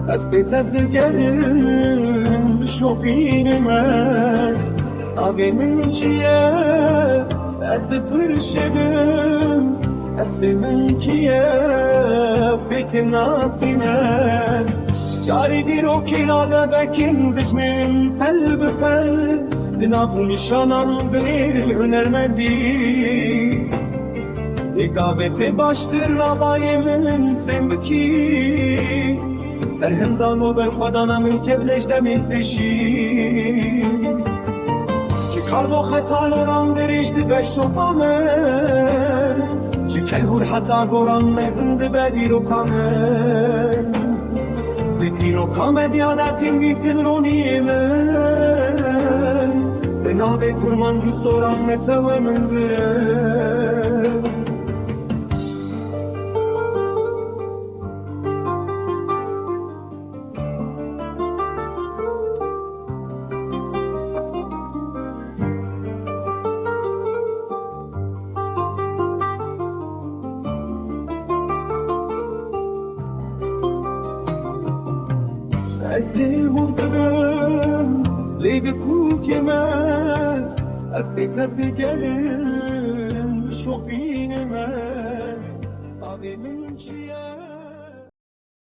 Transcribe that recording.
از بهتر گرم شوقیم است آگه من چیه از پر شدم از من کیه بیت ناسین است جاری بیرو کلاده بکن بجمن پل بپل دنابو نشانم بیر هنرمندی رقابت باشتر رابای من فهم بکی سرهندان و بر خدا من کبلش دمید بشی چه کار با خطا لران دریش دی بشوفامن چه کلهور حتا گوران مزند بدی رو کامن بدی رو کامد یادتین گیتن رونی من به نابه کرمان جو سوران نتوه من برم از دل مردم لیگ کوک مست از بهتر دیگرم شوقی